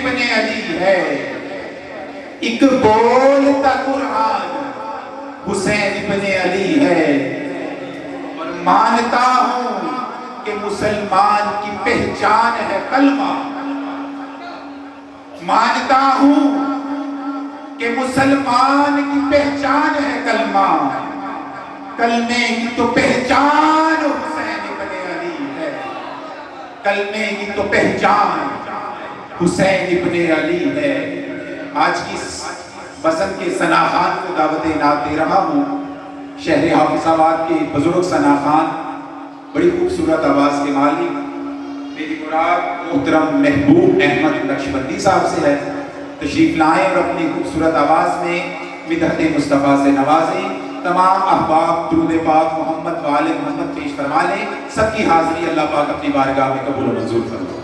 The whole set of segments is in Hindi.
इब्ने अली है। एक बोलता कुरान हुसैन इब्ने अली है। और मानता हूं कि मुसलमान की पहचान है कलमा। मानता हूं कि मुसलमान की पहचान है कलमा। कलमे की तो पहचान हुसैन इब्ने अली है। कलमे की तो पहचान हुसैन इब्ने अली है। आज की बसंत के सना खान को दावत नात दे रहा हूँ। शहर हाफिजाबाद के बुजुर्ग सना खान, बड़ी खूबसूरत आवाज़ के मालिक, मेरी मुराद मोहतरम महबूब अहमद नक्शबंदी साहब से है। तशरीफ लाएं और अपनी खूबसूरत आवाज़ में मिदहत मुस्तफ़ा से नवाजें। तमाम अहबाब दुरूद पाक मोहम्मद वाले मोहम्मद पेश फरमा लें। सबकी हाज़िरी अल्लाह पाक अपनी बारगाह में कबूल और मंजूर फरमाए।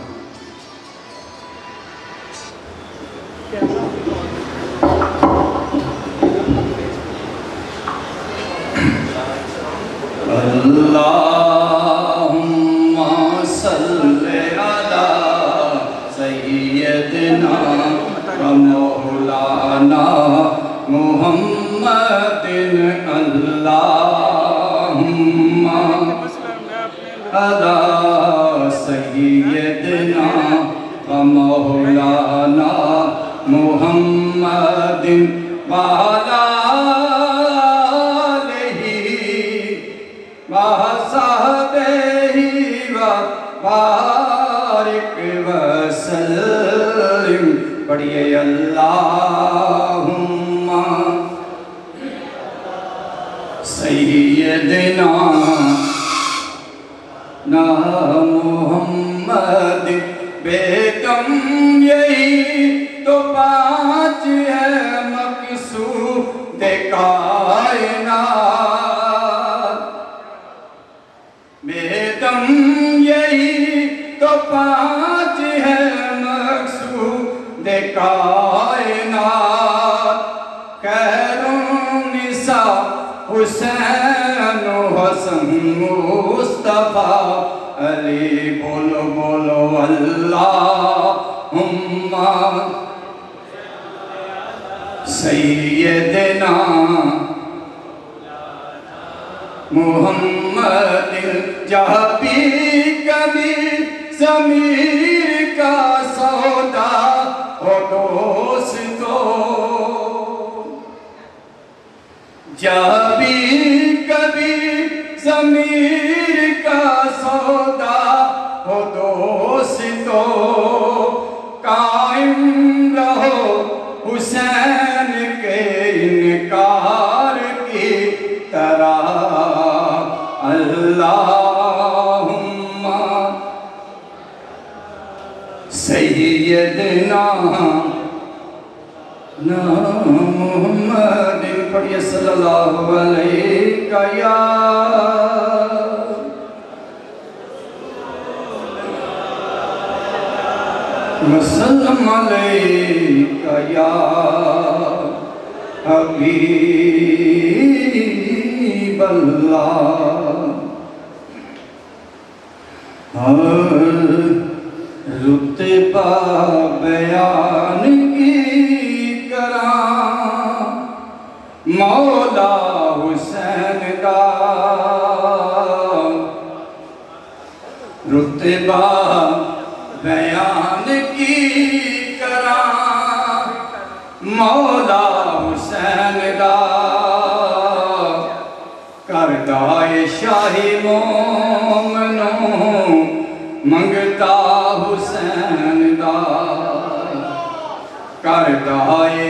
अल्लाहुम्मा सल्ले अला सय्यदिना व मौलाना मुहम्मदिन। अल्लाहुम्मा अला सय्यदिना व मौलाना मुहम्मदिन व अला बारिक वसल्लिम। पढ़िए अल्लाहुम्मा सय्यदिना ना मुहम्मद। बेगम यही तो पाँच है मकसूद कायनात। बेदम यही तो पाँच है मकसूद कायनात। खैरुन्निसा हुसैन हसन मुस्तफा अली। बोलो बोलो अल्लाहुम्मा सय्यदना मुहम्मद। जहाँ भी कभी ज़मीर का सौदा हो दोस्तों, जहाँ भी कभी ज़मीर का सौदा हो दोस्तों, कायम रहो हुसैन के इनकार की तरह। अल्लाहुम्मा सय्यदना ना मुहम्मद। पढ़िए सल्लल्लाहु अलैहि वसल्लम अलैका या हबीब अल्लाह। रुतबा बयान की करा मौला हुसैन का। रुतबा बयान की करा मौला हुसैन का। करदाए शाही मोमनों मंगता हुसैन दा। करदाए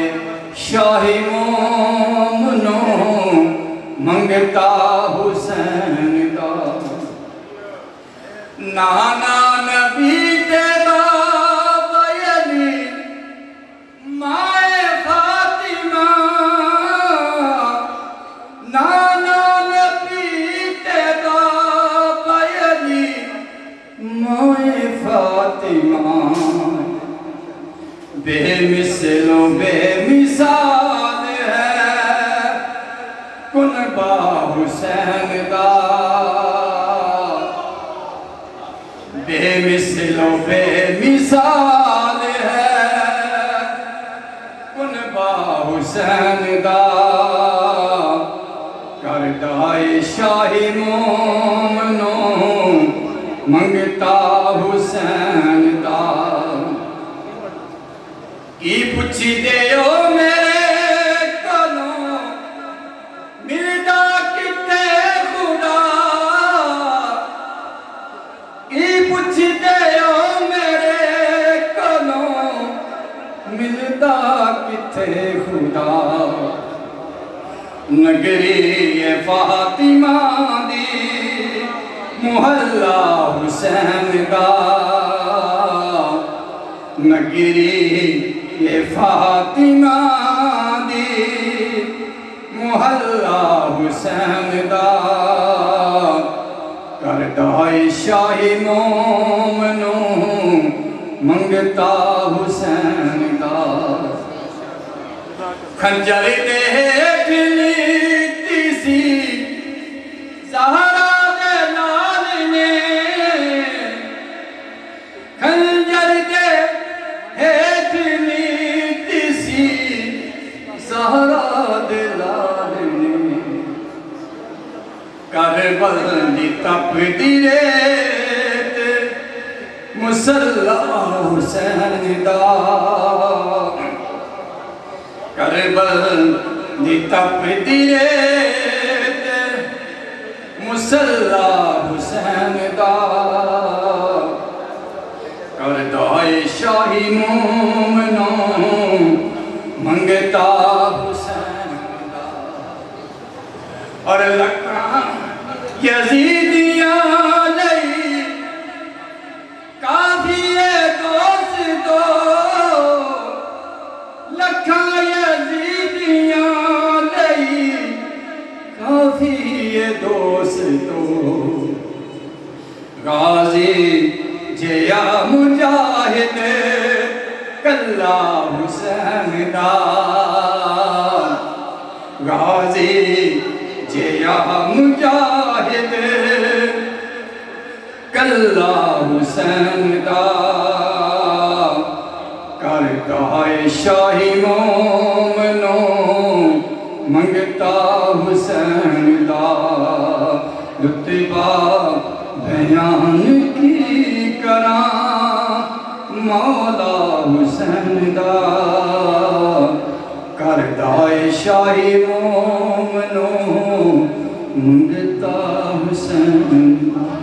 शाही मोमनों मंगता हुसैन दा। नाना नबी तेरा बयली माए फातिमा। नाना नबी तेरा बयली माए फातिमा। बेमिसलो बेमिसाल है कुनबा हुसैन दा। बेमिसलो बेमिसाल है हुसैन दा करदा है शाही मोमनो मंगता हुसैन दा की पुछी दे ओ मेरे कोलों मिलदा किते खुदा की पुछी दे ओ मेरे कोलों मिलदा किते खुदा नगरी फातिमा दी मुहल्ला हुसैन दा नगरी फातिमा दी मुहल्ला हुसैन दा करदा है शाही मोमनो मंगता हुसैन दा खंजर दे हेठ लीती सी ज़हरा दे लाल ने खंजर दे हेठ लीती सी ज़हरा दे लाल ने करबल दी तपदी रेत मुसल्ला हुसैन दा करबल दी तपदी रेत मुसल्ला हुसैन दा करदा है शाही मोमनो मंगता हुसैन दा और लखां यजीदियां लई काफी है दोस्तो लखां यजीदियां लई काफी है दोस्तो गाजी जया मुजाहिद कल्ला हुसैन दा गाजी जया मुजाहिद कल्ला हुसैन दा करदा है शाही मोमनो मंगता हुसैन दा रुतबा बयान की करा मौला हुसैन दा करदा है शाही मोमनो मंगता हुसैन दा।